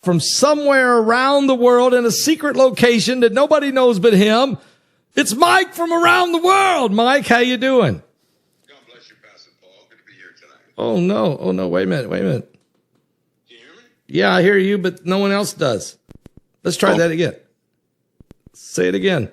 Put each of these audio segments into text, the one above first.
from somewhere around the world in a secret location that nobody knows but him. It's Mike from around the world. Mike, how you doing? God bless you, Pastor Paul. Good to be here tonight. Oh, no. Wait a minute. Can you hear me? Yeah, I hear you, but no one else does. Let's try that again. Say it again.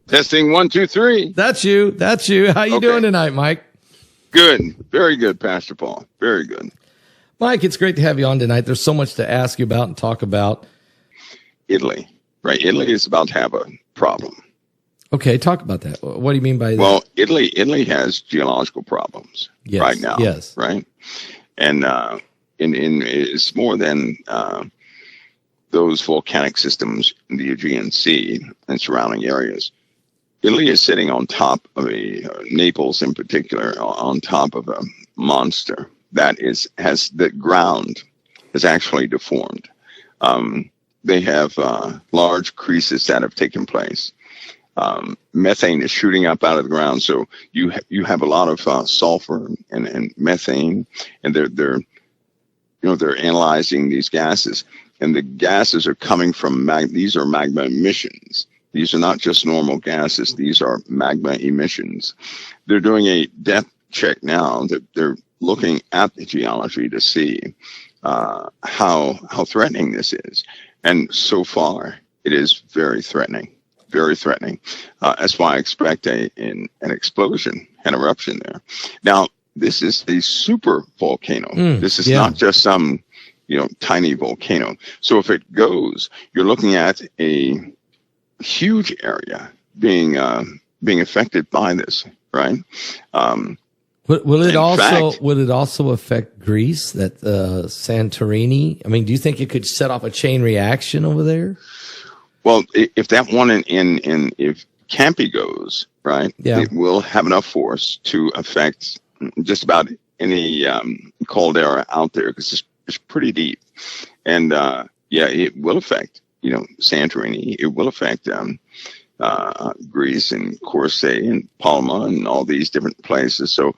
Testing 1, 2, 3. That's you. How you doing tonight, Mike? Good. Very good, Pastor Paul. Very good. Mike, it's great to have you on tonight. There's so much to ask you about and talk about. Italy, right? Italy is about to have a problem. Okay, talk about that. What do you mean by that? Well, Italy has geological problems right now. Yes. Right. And it's more than those volcanic systems in the Aegean Sea and surrounding areas. Italy is sitting on top of Naples in particular, on top of a monster that has the ground is actually deformed. They have large creases that have taken place. Methane is shooting up out of the ground, so you have a lot of sulfur and methane, and they're analyzing these gases, and the gases are coming from these are magma emissions. These are not just normal gases; these are magma emissions. They're doing a depth check now. They're looking at the geology to see how threatening this is, and so far it is very threatening. Very threatening. That's why I expect an explosion, an eruption there. Now, this is a super volcano. This is not just some, tiny volcano. So if it goes, you're looking at a huge area being affected by this, right? Will it also affect Greece? That Santorini? I mean, do you think it could set off a chain reaction over there? Well, if that one if Campi goes, right, it will have enough force to affect just about any caldera out there because it's pretty deep. And, it will affect, Santorini. It will affect Greece and Corse and Palma and all these different places. So,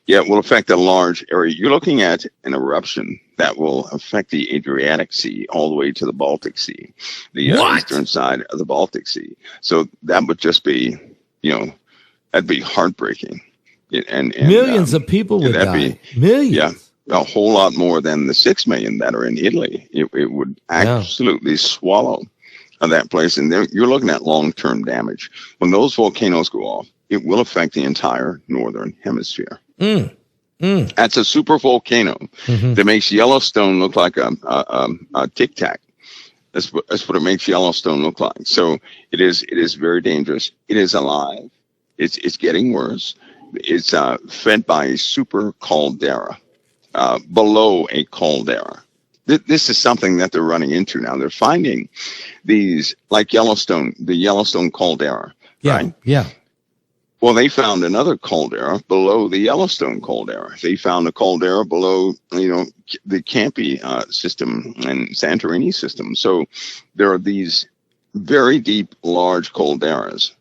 it will affect a large area. You're looking at an eruption that will affect the Adriatic Sea all the way to the Baltic Sea, the eastern side of the Baltic Sea. So that would just be, that'd be heartbreaking. And millions of people would die. Millions. Yeah, a whole lot more than the 6 million that are in Italy. It would absolutely swallow that place. And you're looking at long-term damage. When those volcanoes go off, it will affect the entire northern hemisphere. That's a super volcano that makes Yellowstone look like a Tic Tac. That's what it makes Yellowstone look like. So it is very dangerous. It is alive. It's getting worse. It's fed by a super caldera below a caldera. This is something that they're running into now. They're finding these like Yellowstone, the Yellowstone caldera. Right? Yeah. Well, they found another caldera below the Yellowstone caldera. They found a caldera below, the Campi system and Santorini system. So there are these very deep, large calderas,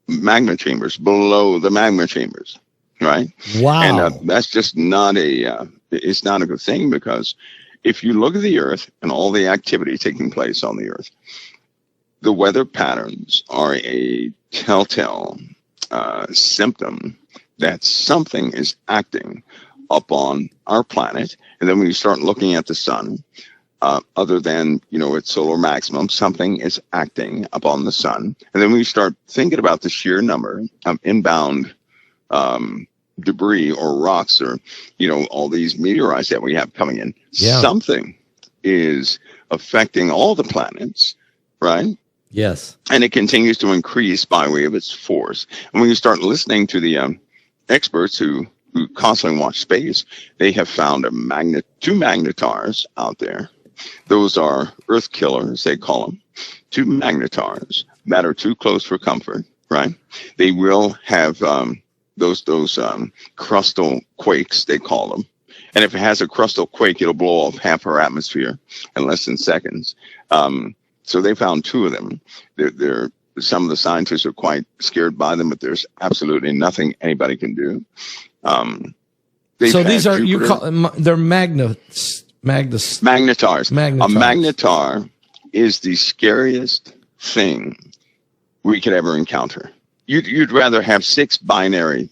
magma chambers below the magma chambers, right? Wow. And that's just not it's not a good thing because if you look at the Earth and all the activity taking place on the Earth, the weather patterns are a telltale symptom that something is acting upon our planet. And then when you start looking at the sun, other than, its solar maximum, something is acting upon the sun. And then when you start thinking about the sheer number of inbound debris or rocks or, all these meteorites that we have coming in, something is affecting all the planets, right? Yes. And it continues to increase by way of its force. And when you start listening to the experts who constantly watch space, they have found two magnetars out there. Those are Earth killers, they call them. Two magnetars that are too close for comfort, right? They will have those crustal quakes, they call them. And if it has a crustal quake, it'll blow off half our atmosphere in less than seconds. So they found two of them. Some of the scientists are quite scared by them, but there's absolutely nothing anybody can do. So these are they're Magnetars. A magnetar is the scariest thing we could ever encounter. You'd rather have 6 binary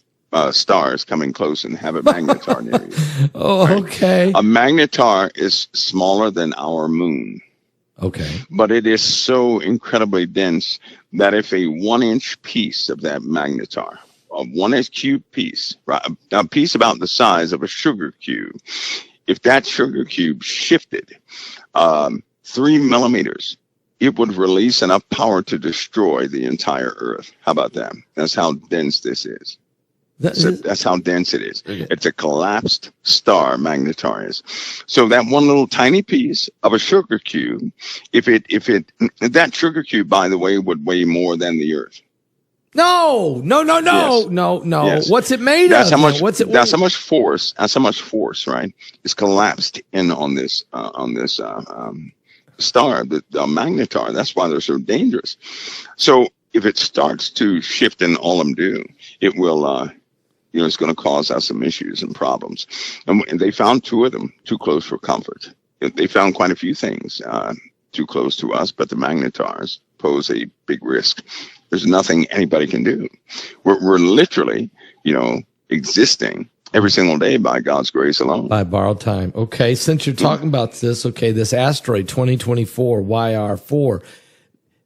stars coming close and have a magnetar near you. Oh, right? Okay. A magnetar is smaller than our moon. Okay. But it is so incredibly dense that if a 1-inch piece of that magnetar, a 1-inch cube piece, right, a piece about the size of a sugar cube, if that sugar cube shifted 3 millimeters, it would release enough power to destroy the entire Earth. How about that? That's how dense this is. That's how dense it is. Okay. It's a collapsed star, magnetar is. So that one little tiny piece of a sugar cube, that sugar cube, by the way, would weigh more than the Earth. No. Yes. What's it made of? That's how much force, right, is collapsed in on this star, the magnetar. That's why they're so dangerous. So if it starts to shift in all them do, it will, it's going to cause us some issues and problems. And they found 2 of them too close for comfort. They found quite a few things too close to us, but the magnetars pose a big risk. There's nothing anybody can do. We're literally, existing every single day by God's grace alone. By borrowed time. Okay, since you're talking about this, this asteroid 2024 YR4,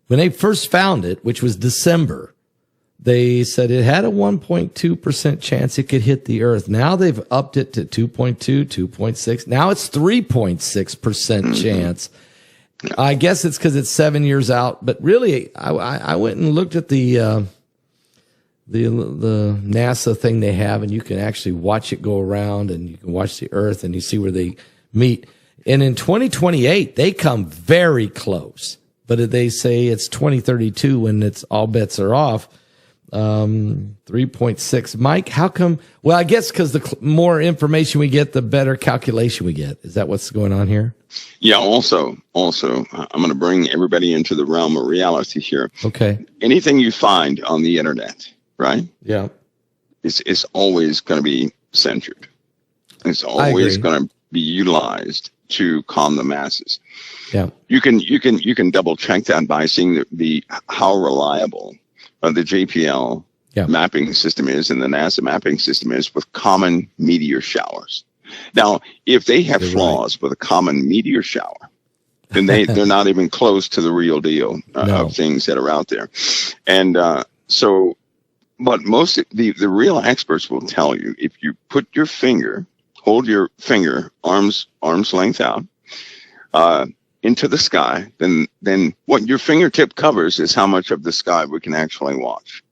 when they first found it, which was December, they said it had a 1.2% chance it could hit the Earth. Now they've upped it to 2.2, 2.6. Now it's 3.6% chance. I guess it's because it's 7 years out, but really, I went and looked at the NASA thing they have, and you can actually watch it go around, and you can watch the Earth, and you see where they meet. And in 2028, they come very close, but they say it's 2032 when it's all bets are off. 3.6. Mike, how come? Well, I guess because the more information we get, the better calculation we get. Is that what's going on here? Yeah. Also, I'm going to bring everybody into the realm of reality here. Okay. Anything you find on the internet, right? Yeah. It's always going to be censored. It's always going to be utilized to calm the masses. Yeah. You can double check that by seeing the how reliable the JPL mapping system is and the NASA mapping system is with common meteor showers. Now, if they have flaws with a common meteor shower, then they're not even close to the real deal of things that are out there. And but most of the real experts will tell you, if you put your finger, hold your finger arm's length out, into the sky, then what your fingertip covers is how much of the sky we can actually watch.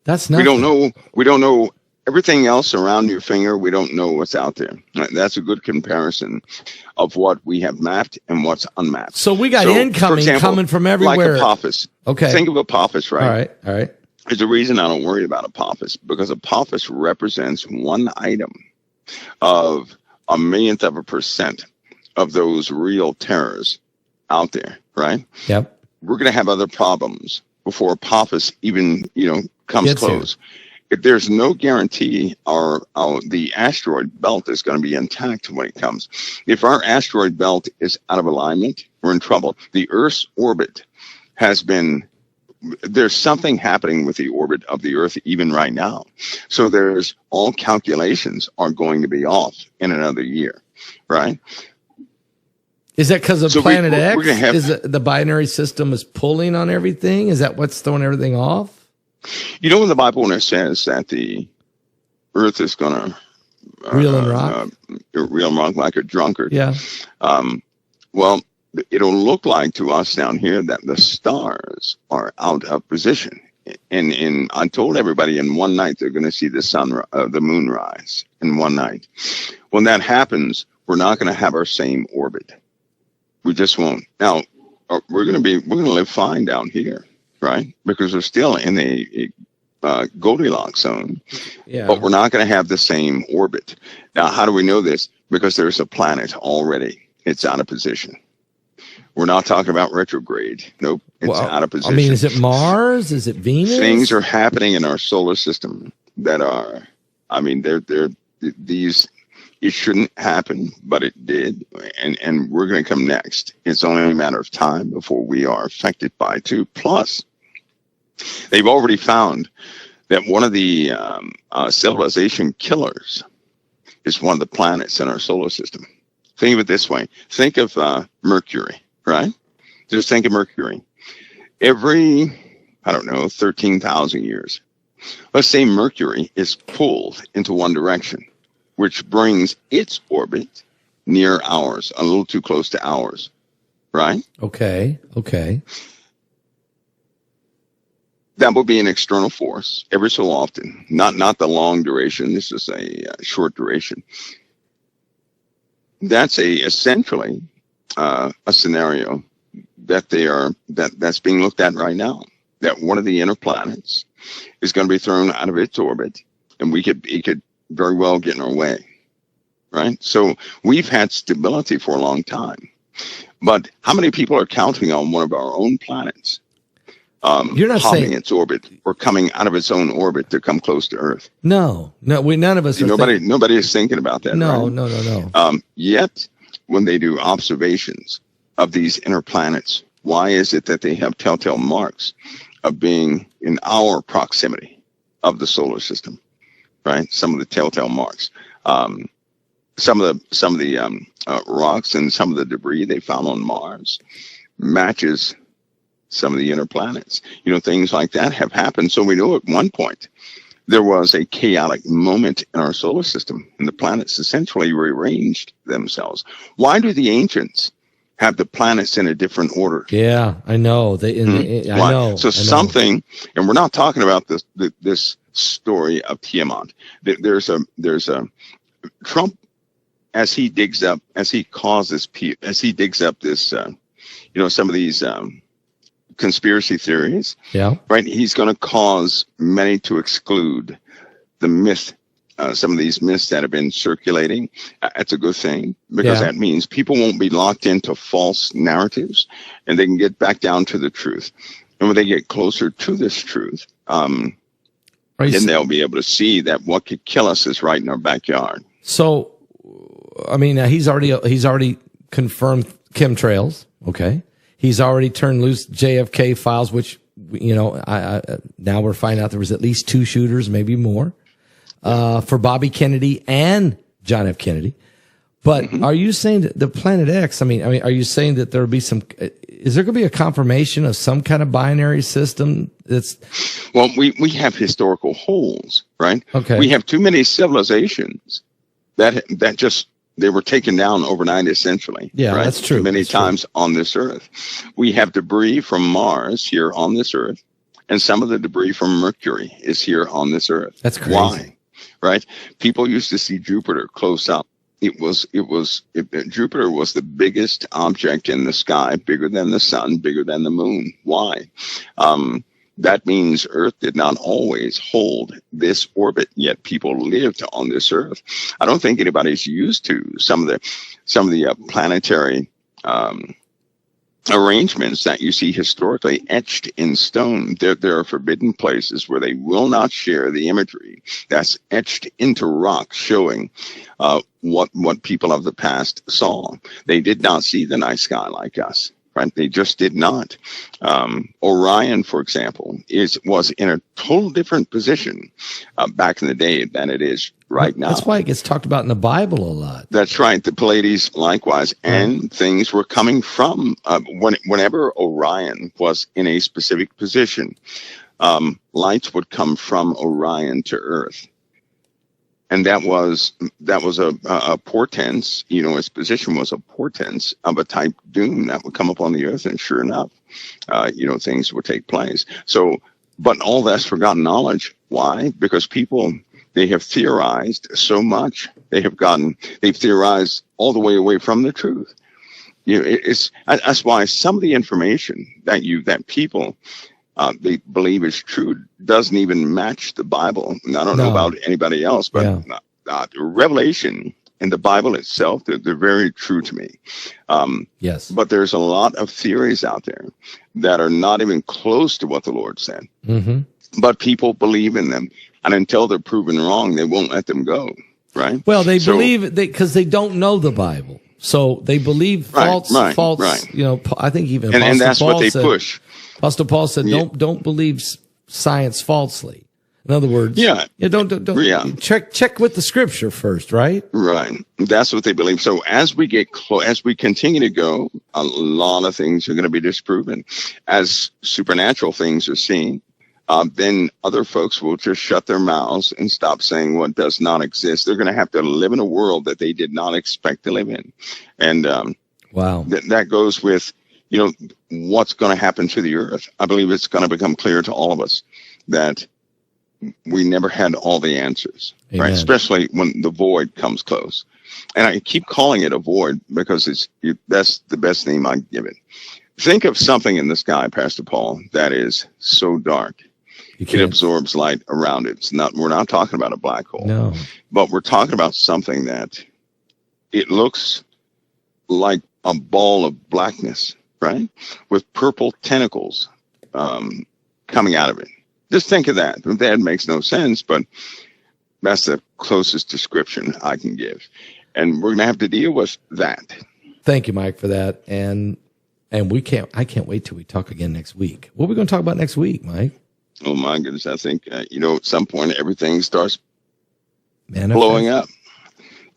That's nothing. We don't know everything else around your finger. We don't know what's out there. That's a good comparison of what we have mapped and what's unmapped. So we got incoming coming from everywhere. Like Apophis. Okay. Think of Apophis, right? All right. There's a reason I don't worry about Apophis, because Apophis represents one item of 1/1,000,000% of those real terrors out there, right? Yep. We're going to have other problems before Apophis even, comes close. If there's no guarantee the asteroid belt is going to be intact when it comes. If our asteroid belt is out of alignment, we're in trouble. The Earth's orbit there's something happening with the orbit of the Earth even right now. So all calculations are going to be off in another year, right? Is that because of Planet X? Is the binary system is pulling on everything? Is that what's throwing everything off? In the Bible, when it says that the Earth is going to reel and rock like a drunkard. Yeah. Well, it'll look like to us down here that the stars are out of position. And I told everybody in one night they're going to see the moon rise in one night. When that happens, we're not going to have our same orbit. We just won't. Now, we're going to live fine down here, right? Because we're still in a Goldilocks zone, but we're not going to have the same orbit. Now, how do we know this? Because there's a planet already. It's out of position. We're not talking about retrograde. Nope, it's out of position. I mean, is it Mars? Is it Venus? Things are happening in our solar system that are, they're these It shouldn't happen, but it did, and we're going to come next. It's only a matter of time before we are affected by it too. Plus, they've already found that one of the civilization killers is one of the planets in our solar system. Think of it this way. Think of Mercury, right? Just think of Mercury. Every, 13,000 years, let's say Mercury is pulled into one direction, which brings its orbit near ours, a little too close to ours, right? Okay. That would be an external force every so often, not the long duration. This is a short duration. That's essentially a scenario that's being looked at right now. That one of the inner planets is going to be thrown out of its orbit, and it could very well get in our way, right? So we've had stability for a long time, but how many people are counting on one of our own planets You're not hopping saying its orbit or coming out of its own orbit to come close to Earth? no. None of us. Nobody is thinking about that. No, right? no. Yet, when they do observations of these inner planets, why is it that they have telltale marks of being in our proximity of the solar system? Right, some of the telltale marks. Some of the rocks and some of the debris they found on Mars matches some of the inner planets. Things like that have happened. So we know at one point there was a chaotic moment in our solar system, and the planets essentially rearranged themselves. Why do the ancients have the planets in a different order? Yeah, I know. I know. So something, and we're not talking about this story of Tiamat. There's a Trump, as he digs up this, some of these conspiracy theories. Yeah. Right. He's going to cause many to exclude the myth. Some of these myths that have been circulating. That's a good thing, because that means people won't be locked into false narratives, and they can get back down to the truth. And when they get closer to this truth, then they'll be able to see that what could kill us is right in our backyard. So, I mean, he's already confirmed chemtrails. Okay, he's already turned loose JFK files, which now we're finding out there was at least 2 shooters, maybe more. For Bobby Kennedy and John F. Kennedy. But are you saying that the Planet X, I mean, are you saying that there will be is there going to be a confirmation of some kind of binary system Well, we have historical holes, right? Okay. We have too many civilizations that they were taken down overnight, essentially. Yeah, right? That's true. Too many times on this Earth. We have debris from Mars here on this Earth, and some of the debris from Mercury is here on this Earth. That's crazy. Why? Right? People used to see Jupiter close up. Jupiter was the biggest object in the sky, bigger than the sun, bigger than the moon. Why? That means Earth did not always hold this orbit, yet people lived on this Earth. I don't think anybody's used to some of the planetary arrangements that you see historically etched in stone. There are forbidden places where they will not share the imagery that's etched into rock, showing what people of the past saw. They did not see the night sky like us. Right? They just did not. Orion, for example, was in a total different position back in the day than it is right now. That's why it gets talked about in the Bible a lot. That's right. The Pleiades likewise. And things were coming from, whenever Orion was in a specific position, lights would come from Orion to Earth. And that was a portents, its position was a portents of a type doom that would come upon the Earth. And sure enough, things would take place. So, but all that's forgotten knowledge. Why? Because people, they have theorized so much. They've theorized all the way away from the truth. That's why some of the information that people they believe is true doesn't even match the Bible. And I don't know about anybody else, but Revelation and the Bible itself, they're very true to me. Yes. But there's a lot of theories out there that are not even close to what the Lord said. Mm-hmm. But people believe in them. And until they're proven wrong, they won't let them go. right? Well, they believe because they don't know the Bible. So they believe false. You know, I think even and that's what they push. Apostle Paul said, "Don't believe science falsely." In other words, don't check with the Scripture first, right? Right. That's what they believe. So as we get as we continue to go, a lot of things are going to be disproven. As supernatural things are seen, then other folks will just shut their mouths and stop saying what does not exist. They're going to have to live in a world that they did not expect to live in. And wow, that goes with, what's going to happen to the earth. I believe it's going to become clear to all of us that we never had all the answers, Amen. Right? Especially when the void comes close. And I keep calling it a void because that's the best name I give it. Think of something in the sky, Pastor Paul, that is so dark. It absorbs light around it. We're not talking about a black hole. No. But we're talking about something that it looks like a ball of blackness, right? With purple tentacles coming out of it. Just think of that. That makes no sense, but that's the closest description I can give. And we're going to have to deal with that. Thank you, Mike, for that. And I can't wait till we talk again next week. What are we going to talk about next week, Mike? Oh my goodness. I think, at some point everything starts blowing up,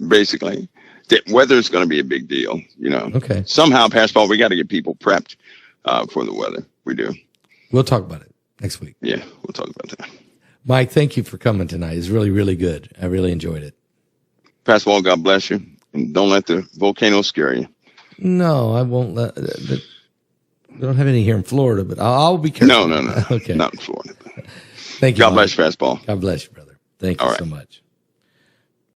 basically. The weather's going to be a big deal, Okay. Somehow, Pastor Paul, we got to get people prepped for the weather. We do. We'll talk about it next week. Yeah, we'll talk about that. Mike, thank you for coming tonight. It's really, really good. I really enjoyed it. Pastor Paul, God bless you. And don't let the volcano scare you. No, I won't let we don't have any here in Florida, but I'll be careful. No. Okay. Not in Florida. Thank you. God bless you, Pastor Paul. God bless you, brother. Thank you so much.